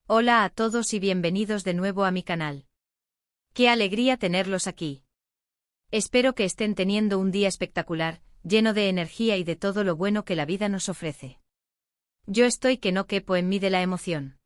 Hola a todos y bienvenidos de nuevo a mi canal. ¡Qué alegría tenerlos aquí! Espero que estén teniendo un día espectacular, lleno de energía y de todo lo bueno que la vida nos ofrece. Yo estoy que no quepo en mí de la emoción.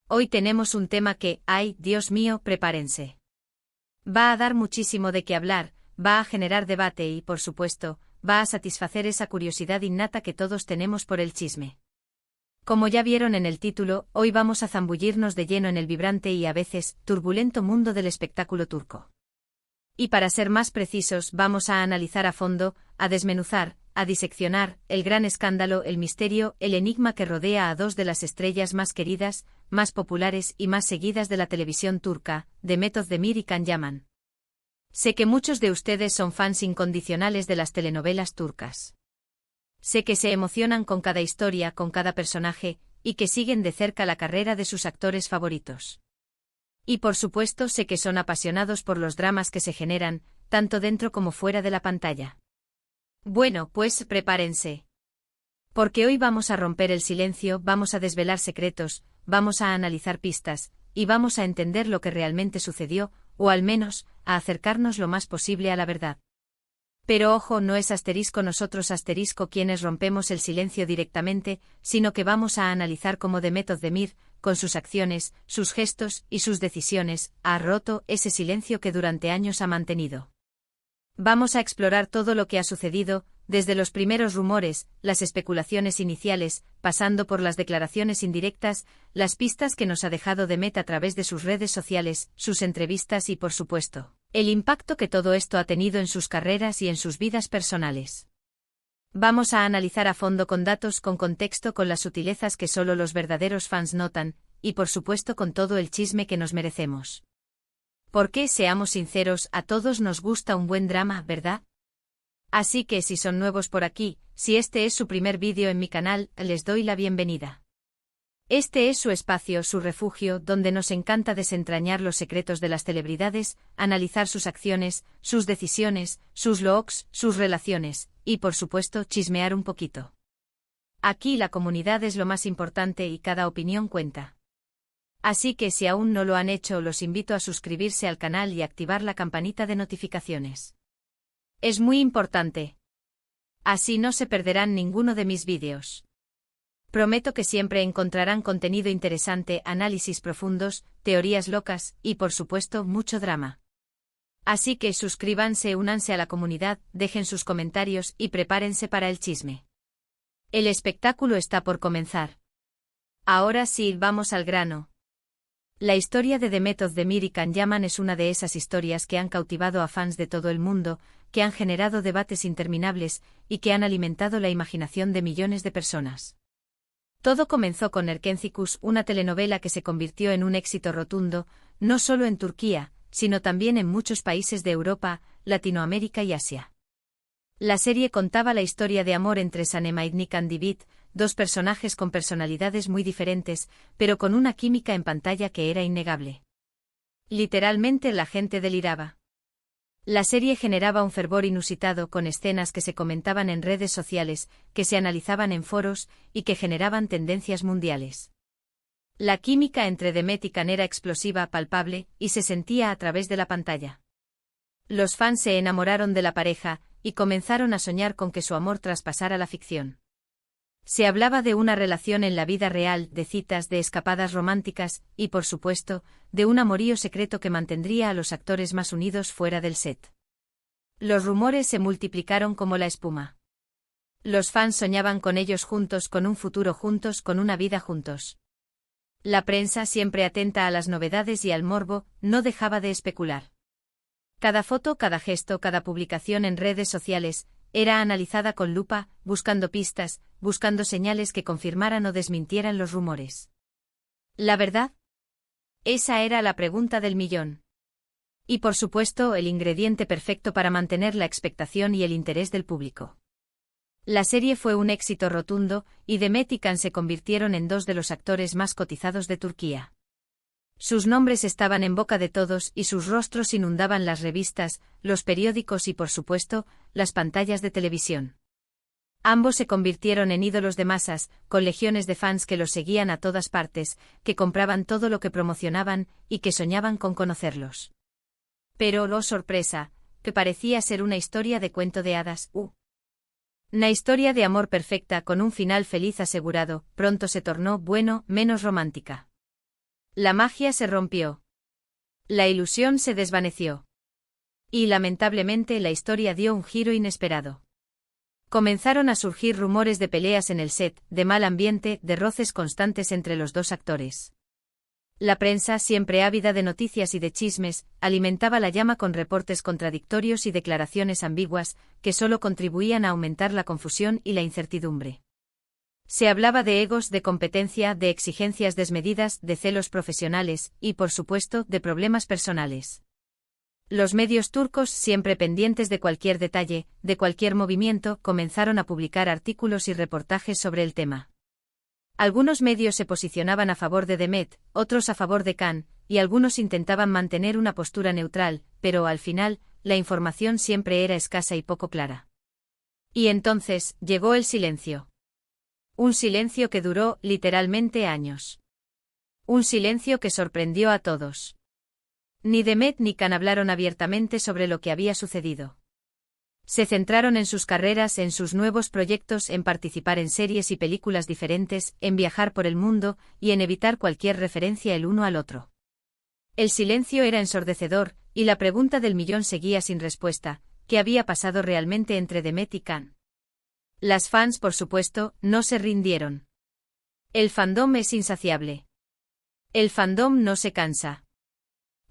Hoy tenemos un tema que, ¡ay, Dios mío, prepárense! Va a dar muchísimo de qué hablar, va a generar debate y, por supuesto, va a satisfacer esa curiosidad innata que todos tenemos por el chisme. Como ya vieron en el título, hoy vamos a zambullirnos de lleno en el vibrante y a veces turbulento mundo del espectáculo turco. Y para ser más precisos, vamos a analizar a fondo, a desmenuzar, a diseccionar, el gran escándalo, el misterio, el enigma que rodea a dos de las estrellas más queridas, más populares y más seguidas de la televisión turca, Demet Özdemir y Can Yaman. Sé que muchos de ustedes son fans incondicionales de las telenovelas turcas. Sé que se emocionan con cada historia, con cada personaje, y que siguen de cerca la carrera de sus actores favoritos. Y por supuesto sé que son apasionados por los dramas que se generan, tanto dentro como fuera de la pantalla. Bueno, pues prepárense. Porque hoy vamos a romper el silencio, vamos a desvelar secretos, vamos a analizar pistas, y vamos a entender lo que realmente sucedió, o al menos, a acercarnos lo más posible a la verdad. Pero ojo, no es nosotros quienes rompemos el silencio directamente, sino que vamos a analizar cómo Demet Özdemir, con sus acciones, sus gestos y sus decisiones, ha roto ese silencio que durante años ha mantenido. Vamos a explorar todo lo que ha sucedido, desde los primeros rumores, las especulaciones iniciales, pasando por las declaraciones indirectas, las pistas que nos ha dejado Demet a través de sus redes sociales, sus entrevistas y, por supuesto, el impacto que todo esto ha tenido en sus carreras y en sus vidas personales. Vamos a analizar a fondo con datos, con contexto, con las sutilezas que solo los verdaderos fans notan, y por supuesto con todo el chisme que nos merecemos. Porque, seamos sinceros, a todos nos gusta un buen drama, ¿verdad? Así que si son nuevos por aquí, si este es su primer vídeo en mi canal, les doy la bienvenida. Este es su espacio, su refugio, donde nos encanta desentrañar los secretos de las celebridades, analizar sus acciones, sus decisiones, sus looks, sus relaciones, y por supuesto chismear un poquito. Aquí la comunidad es lo más importante y cada opinión cuenta. Así que si aún no lo han hecho, los invito a suscribirse al canal y activar la campanita de notificaciones. Es muy importante. Así no se perderán ninguno de mis vídeos. Prometo que siempre encontrarán contenido interesante, análisis profundos, teorías locas y, por supuesto, mucho drama. Así que suscríbanse, únanse a la comunidad, dejen sus comentarios y prepárense para el chisme. El espectáculo está por comenzar. Ahora sí, vamos al grano. La historia de Demet Özdemir y Can Yaman es una de esas historias que han cautivado a fans de todo el mundo, que han generado debates interminables y que han alimentado la imaginación de millones de personas. Todo comenzó con Erkencikus, una telenovela que se convirtió en un éxito rotundo, no solo en Turquía, sino también en muchos países de Europa, Latinoamérica y Asia. La serie contaba la historia de amor entre Sanem y Candivit, dos personajes con personalidades muy diferentes, pero con una química en pantalla que era innegable. Literalmente la gente deliraba. La serie generaba un fervor inusitado con escenas que se comentaban en redes sociales, que se analizaban en foros y que generaban tendencias mundiales. La química entre Demet y Can era explosiva, palpable, y se sentía a través de la pantalla. Los fans se enamoraron de la pareja y comenzaron a soñar con que su amor traspasara la ficción. Se hablaba de una relación en la vida real, de citas, de escapadas románticas y, por supuesto, de un amorío secreto que mantendría a los actores más unidos fuera del set. Los rumores se multiplicaron como la espuma. Los fans soñaban con ellos juntos, con un futuro juntos, con una vida juntos. La prensa, siempre atenta a las novedades y al morbo, no dejaba de especular. Cada foto, cada gesto, cada publicación en redes sociales era analizada con lupa, buscando pistas, buscando señales que confirmaran o desmintieran los rumores. ¿La verdad? Esa era la pregunta del millón. Y por supuesto, el ingrediente perfecto para mantener la expectación y el interés del público. La serie fue un éxito rotundo, y Demet y Can se convirtieron en dos de los actores más cotizados de Turquía. Sus nombres estaban en boca de todos y sus rostros inundaban las revistas, los periódicos y, por supuesto, las pantallas de televisión. Ambos se convirtieron en ídolos de masas, con legiones de fans que los seguían a todas partes, que compraban todo lo que promocionaban y que soñaban con conocerlos. Pero, oh sorpresa, que parecía ser una historia de cuento de hadas. Una historia de amor perfecta con un final feliz asegurado, pronto se tornó, bueno, menos romántica. La magia se rompió. La ilusión se desvaneció. Y lamentablemente la historia dio un giro inesperado. Comenzaron a surgir rumores de peleas en el set, de mal ambiente, de roces constantes entre los dos actores. La prensa, siempre ávida de noticias y de chismes, alimentaba la llama con reportes contradictorios y declaraciones ambiguas, que solo contribuían a aumentar la confusión y la incertidumbre. Se hablaba de egos, de competencia, de exigencias desmedidas, de celos profesionales, y por supuesto, de problemas personales. Los medios turcos, siempre pendientes de cualquier detalle, de cualquier movimiento, comenzaron a publicar artículos y reportajes sobre el tema. Algunos medios se posicionaban a favor de Demet, otros a favor de Can, y algunos intentaban mantener una postura neutral, pero al final, la información siempre era escasa y poco clara. Y entonces, llegó el silencio. Un silencio que duró, literalmente, años. Un silencio que sorprendió a todos. Ni Demet ni Can hablaron abiertamente sobre lo que había sucedido. Se centraron en sus carreras, en sus nuevos proyectos, en participar en series y películas diferentes, en viajar por el mundo, y en evitar cualquier referencia el uno al otro. El silencio era ensordecedor, y la pregunta del millón seguía sin respuesta: ¿qué había pasado realmente entre Demet y Can? Las fans, por supuesto, no se rindieron. El fandom es insaciable. El fandom no se cansa.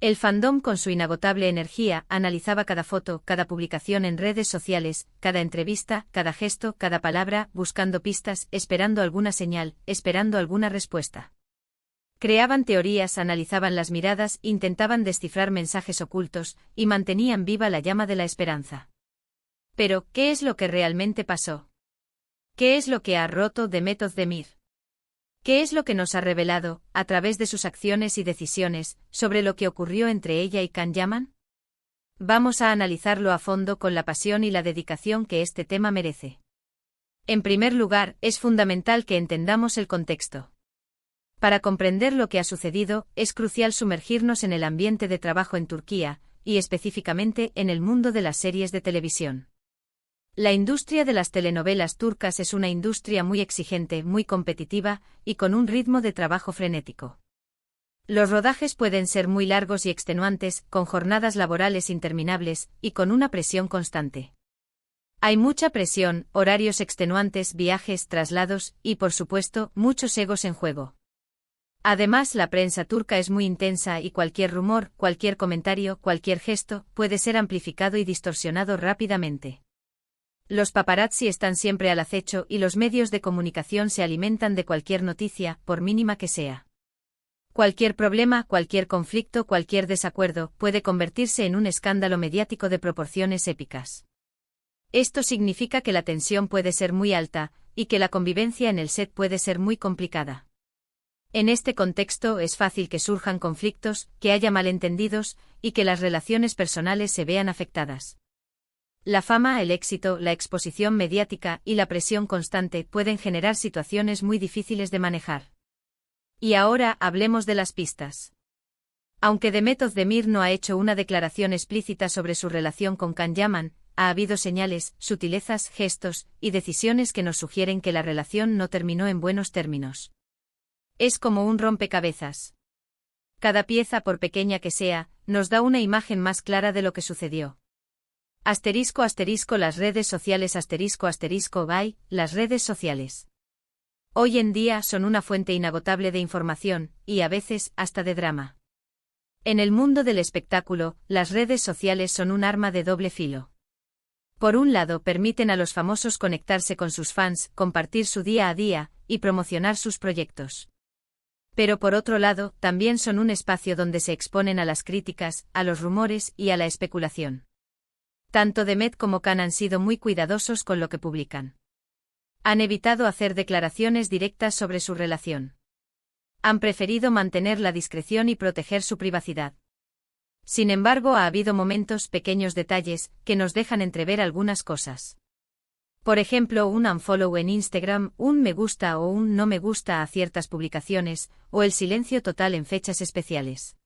El fandom, con su inagotable energía, analizaba cada foto, cada publicación en redes sociales, cada entrevista, cada gesto, cada palabra, buscando pistas, esperando alguna señal, esperando alguna respuesta. Creaban teorías, analizaban las miradas, intentaban descifrar mensajes ocultos, y mantenían viva la llama de la esperanza. Pero, ¿qué es lo que realmente pasó? ¿Qué es lo que ha roto Demet Özdemir? ¿Qué es lo que nos ha revelado, a través de sus acciones y decisiones, sobre lo que ocurrió entre ella y Can Yaman? Vamos a analizarlo a fondo con la pasión y la dedicación que este tema merece. En primer lugar, es fundamental que entendamos el contexto. Para comprender lo que ha sucedido, es crucial sumergirnos en el ambiente de trabajo en Turquía, y específicamente en el mundo de las series de televisión. La industria de las telenovelas turcas es una industria muy exigente, muy competitiva, y con un ritmo de trabajo frenético. Los rodajes pueden ser muy largos y extenuantes, con jornadas laborales interminables, y con una presión constante. Hay mucha presión, horarios extenuantes, viajes, traslados, y por supuesto, muchos egos en juego. Además, la prensa turca es muy intensa y cualquier rumor, cualquier comentario, cualquier gesto, puede ser amplificado y distorsionado rápidamente. Los paparazzi están siempre al acecho y los medios de comunicación se alimentan de cualquier noticia, por mínima que sea. Cualquier problema, cualquier conflicto, cualquier desacuerdo, puede convertirse en un escándalo mediático de proporciones épicas. Esto significa que la tensión puede ser muy alta, y que la convivencia en el set puede ser muy complicada. En este contexto es fácil que surjan conflictos, que haya malentendidos, y que las relaciones personales se vean afectadas. La fama, el éxito, la exposición mediática y la presión constante pueden generar situaciones muy difíciles de manejar. Y ahora hablemos de las pistas. Aunque Demet Özdemir no ha hecho una declaración explícita sobre su relación con Can Yaman, ha habido señales, sutilezas, gestos y decisiones que nos sugieren que la relación no terminó en buenos términos. Es como un rompecabezas. Cada pieza, por pequeña que sea, nos da una imagen más clara de lo que sucedió. Asterisco asterisco las redes sociales asterisco asterisco bye, las redes sociales. Hoy en día son una fuente inagotable de información, y a veces, hasta de drama. En el mundo del espectáculo, las redes sociales son un arma de doble filo. Por un lado, permiten a los famosos conectarse con sus fans, compartir su día a día, y promocionar sus proyectos. Pero por otro lado, también son un espacio donde se exponen a las críticas, a los rumores y a la especulación. Tanto Demet como Can han sido muy cuidadosos con lo que publican. Han evitado hacer declaraciones directas sobre su relación. Han preferido mantener la discreción y proteger su privacidad. Sin embargo, ha habido momentos, pequeños detalles, que nos dejan entrever algunas cosas. Por ejemplo, un unfollow en Instagram, un me gusta o un no me gusta a ciertas publicaciones, o el silencio total en fechas especiales.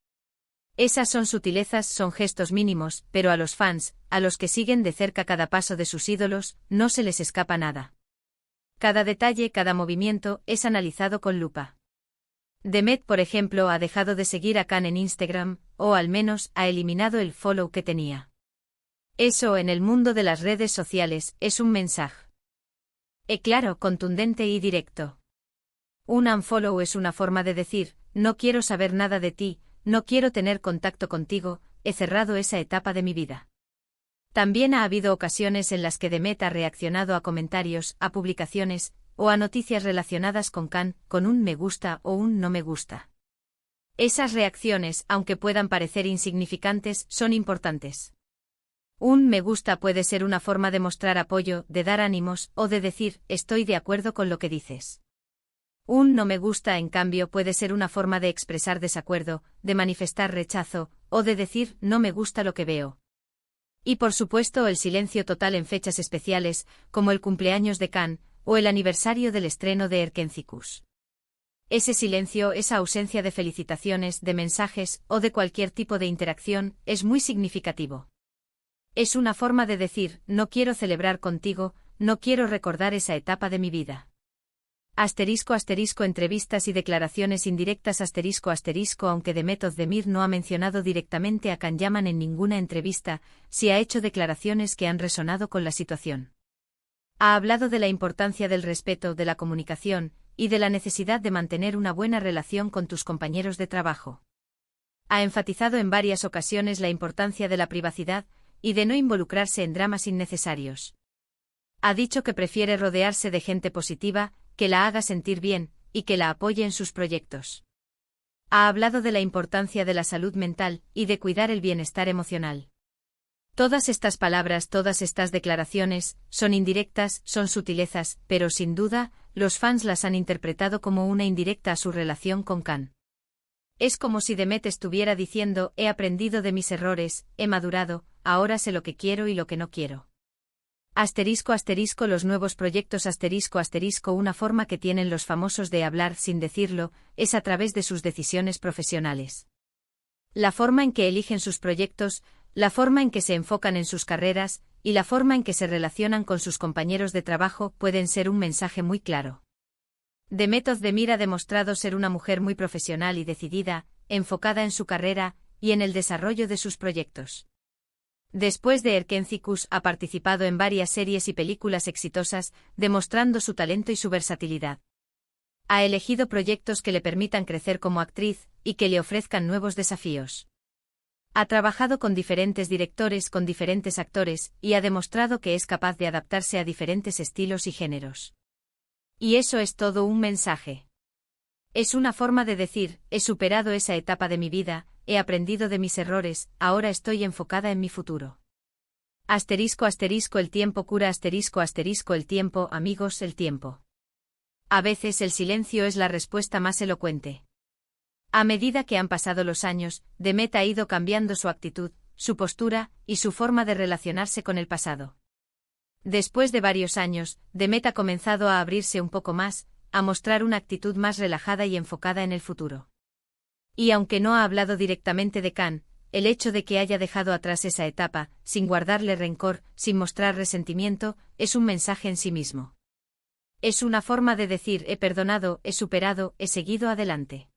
Esas son sutilezas, son gestos mínimos, pero a los fans, a los que siguen de cerca cada paso de sus ídolos, no se les escapa nada. Cada detalle, cada movimiento, es analizado con lupa. Demet, por ejemplo, ha dejado de seguir a Khan en Instagram, o al menos ha eliminado el follow que tenía. Eso en el mundo de las redes sociales es un mensaje claro, contundente y directo. Un unfollow es una forma de decir, no quiero saber nada de ti, no quiero tener contacto contigo, he cerrado esa etapa de mi vida. También ha habido ocasiones en las que Demet ha reaccionado a comentarios, a publicaciones, o a noticias relacionadas con Khan, con un me gusta o un no me gusta. Esas reacciones, aunque puedan parecer insignificantes, son importantes. Un me gusta puede ser una forma de mostrar apoyo, de dar ánimos, o de decir, estoy de acuerdo con lo que dices. Un no me gusta, en cambio, puede ser una forma de expresar desacuerdo, de manifestar rechazo, o de decir, no me gusta lo que veo. Y por supuesto el silencio total en fechas especiales, como el cumpleaños de Khan, o el aniversario del estreno de Erkencicus. Ese silencio, esa ausencia de felicitaciones, de mensajes, o de cualquier tipo de interacción, es muy significativo. Es una forma de decir, no quiero celebrar contigo, no quiero recordar esa etapa de mi vida. Asterisco asterisco entrevistas y declaraciones indirectas asterisco asterisco aunque Demet Özdemir no ha mencionado directamente a Can Yaman en ninguna entrevista, sí ha hecho declaraciones que han resonado con la situación. Ha hablado de la importancia del respeto, de la comunicación, y de la necesidad de mantener una buena relación con tus compañeros de trabajo. Ha enfatizado en varias ocasiones la importancia de la privacidad, y de no involucrarse en dramas innecesarios. Ha dicho que prefiere rodearse de gente positiva, que la haga sentir bien, y que la apoye en sus proyectos. Ha hablado de la importancia de la salud mental, y de cuidar el bienestar emocional. Todas estas palabras, todas estas declaraciones, son indirectas, son sutilezas, pero sin duda, los fans las han interpretado como una indirecta a su relación con Khan. Es como si Demet estuviera diciendo, he aprendido de mis errores, he madurado, ahora sé lo que quiero y lo que no quiero. Asterisco asterisco los nuevos proyectos asterisco asterisco una forma que tienen los famosos de hablar sin decirlo, es a través de sus decisiones profesionales. La forma en que eligen sus proyectos, la forma en que se enfocan en sus carreras, y la forma en que se relacionan con sus compañeros de trabajo pueden ser un mensaje muy claro. Demet Özdemir ha demostrado ser una mujer muy profesional y decidida, enfocada en su carrera, y en el desarrollo de sus proyectos. Después de Erkencicus ha participado en varias series y películas exitosas, demostrando su talento y su versatilidad. Ha elegido proyectos que le permitan crecer como actriz, y que le ofrezcan nuevos desafíos. Ha trabajado con diferentes directores, con diferentes actores, y ha demostrado que es capaz de adaptarse a diferentes estilos y géneros. Y eso es todo un mensaje. Es una forma de decir, he superado esa etapa de mi vida, he aprendido de mis errores, ahora estoy enfocada en mi futuro. Asterisco asterisco el tiempo cura asterisco asterisco el tiempo, amigos, el tiempo. A veces el silencio es la respuesta más elocuente. A medida que han pasado los años, Demet ha ido cambiando su actitud, su postura, y su forma de relacionarse con el pasado. Después de varios años, Demet ha comenzado a abrirse un poco más, a mostrar una actitud más relajada y enfocada en el futuro. Y aunque no ha hablado directamente de Khan, el hecho de que haya dejado atrás esa etapa, sin guardarle rencor, sin mostrar resentimiento, es un mensaje en sí mismo. Es una forma de decir he perdonado, he superado, he seguido adelante.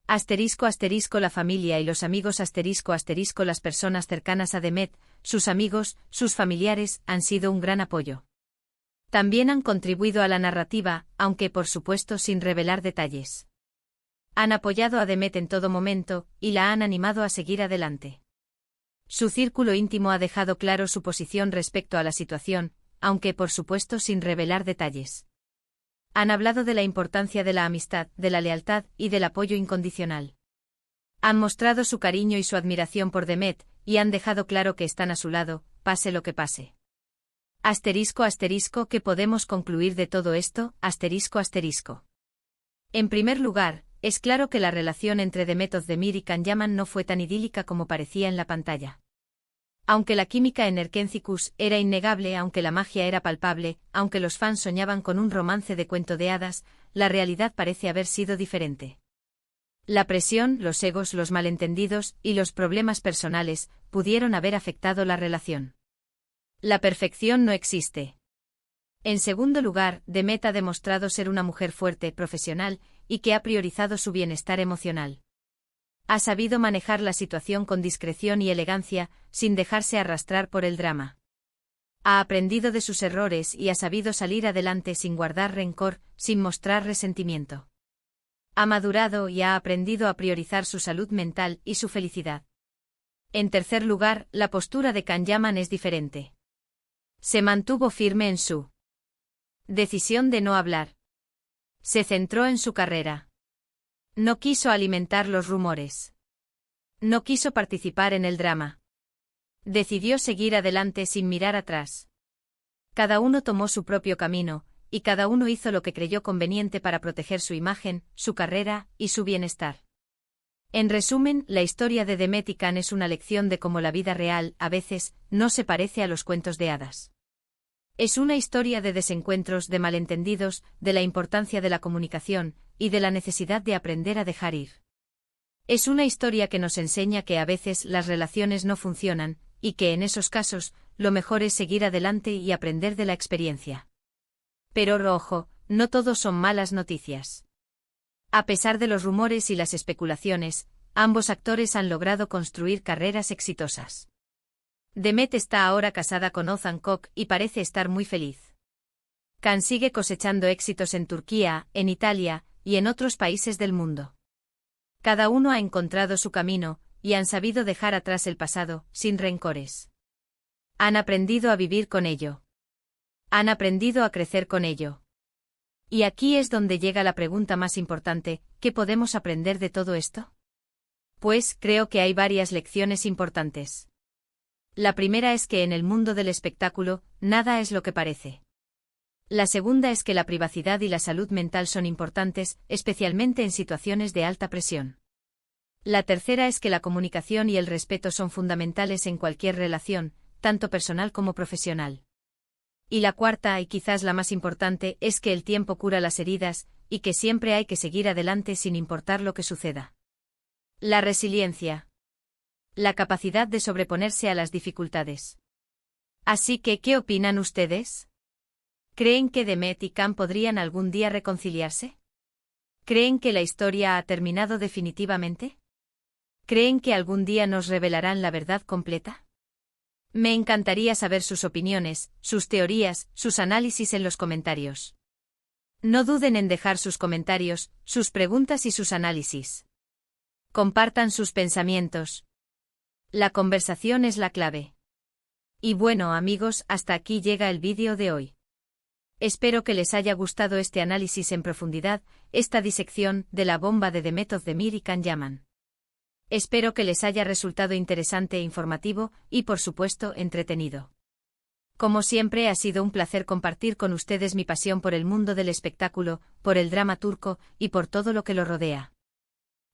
Asterisco asterisco la familia y los amigos asterisco asterisco las personas cercanas a Demet, sus amigos, sus familiares, han sido un gran apoyo. También han contribuido a la narrativa, aunque por supuesto sin revelar detalles. Han apoyado a Demet en todo momento, y la han animado a seguir adelante. Su círculo íntimo ha dejado claro su posición respecto a la situación, aunque por supuesto sin revelar detalles. Han hablado de la importancia de la amistad, de la lealtad y del apoyo incondicional. Han mostrado su cariño y su admiración por Demet, y han dejado claro que están a su lado, pase lo que pase. Asterisco asterisco ¿qué podemos concluir de todo esto? Asterisco asterisco. En primer lugar, es claro que la relación entre Demet Özdemir y Can Yaman no fue tan idílica como parecía en la pantalla. Aunque la química en Erkencicus era innegable, aunque la magia era palpable, aunque los fans soñaban con un romance de cuento de hadas, la realidad parece haber sido diferente. La presión, los egos, los malentendidos y los problemas personales pudieron haber afectado la relación. La perfección no existe. En segundo lugar, Demet ha demostrado ser una mujer fuerte, profesional, y que ha priorizado su bienestar emocional. Ha sabido manejar la situación con discreción y elegancia, sin dejarse arrastrar por el drama. Ha aprendido de sus errores y ha sabido salir adelante sin guardar rencor, sin mostrar resentimiento. Ha madurado y ha aprendido a priorizar su salud mental y su felicidad. En tercer lugar, la postura de Can Yaman es diferente. Se mantuvo firme en su decisión de no hablar. Se centró en su carrera. No quiso alimentar los rumores. No quiso participar en el drama. Decidió seguir adelante sin mirar atrás. Cada uno tomó su propio camino, y cada uno hizo lo que creyó conveniente para proteger su imagen, su carrera y su bienestar. En resumen, la historia de Demet y Can es una lección de cómo la vida real, a veces, no se parece a los cuentos de hadas. Es una historia de desencuentros, de malentendidos, de la importancia de la comunicación, y de la necesidad de aprender a dejar ir. Es una historia que nos enseña que a veces las relaciones no funcionan, y que en esos casos, lo mejor es seguir adelante y aprender de la experiencia. Pero ojo, no todos son malas noticias. A pesar de los rumores y las especulaciones, ambos actores han logrado construir carreras exitosas. Demet está ahora casada con Ozan Koç y parece estar muy feliz. Can sigue cosechando éxitos en Turquía, en Italia y en otros países del mundo. Cada uno ha encontrado su camino y han sabido dejar atrás el pasado, sin rencores. Han aprendido a vivir con ello. Han aprendido a crecer con ello. Y aquí es donde llega la pregunta más importante: ¿qué podemos aprender de todo esto? Pues creo que hay varias lecciones importantes. La primera es que en el mundo del espectáculo, nada es lo que parece. La segunda es que la privacidad y la salud mental son importantes, especialmente en situaciones de alta presión. La tercera es que la comunicación y el respeto son fundamentales en cualquier relación, tanto personal como profesional. Y la cuarta, y quizás la más importante, es que el tiempo cura las heridas, y que siempre hay que seguir adelante sin importar lo que suceda. La resiliencia. La capacidad de sobreponerse a las dificultades. Así que, ¿qué opinan ustedes? ¿Creen que Demet y Can podrían algún día reconciliarse? ¿Creen que la historia ha terminado definitivamente? ¿Creen que algún día nos revelarán la verdad completa? Me encantaría saber sus opiniones, sus teorías, sus análisis en los comentarios. No duden en dejar sus comentarios, sus preguntas y sus análisis. Compartan sus pensamientos. La conversación es la clave. Y bueno, amigos, hasta aquí llega el vídeo de hoy. Espero que les haya gustado este análisis en profundidad, esta disección de la bomba de Demet Özdemir y Can Yaman. Espero que les haya resultado interesante e informativo, y por supuesto, entretenido. Como siempre, ha sido un placer compartir con ustedes mi pasión por el mundo del espectáculo, por el drama turco, y por todo lo que lo rodea.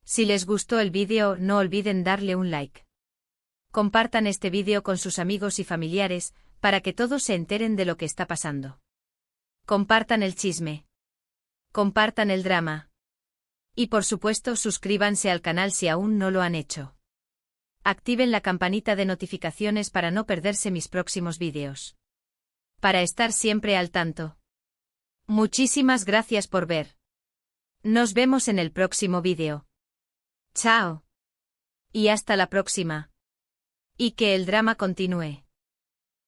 Si les gustó el vídeo, no olviden darle un like. Compartan este vídeo con sus amigos y familiares, para que todos se enteren de lo que está pasando. Compartan el chisme. Compartan el drama. Y por supuesto, suscríbanse al canal si aún no lo han hecho. Activen la campanita de notificaciones para no perderse mis próximos vídeos. Para estar siempre al tanto. Muchísimas gracias por ver. Nos vemos en el próximo vídeo. Chao. Y hasta la próxima. Y que el drama continúe.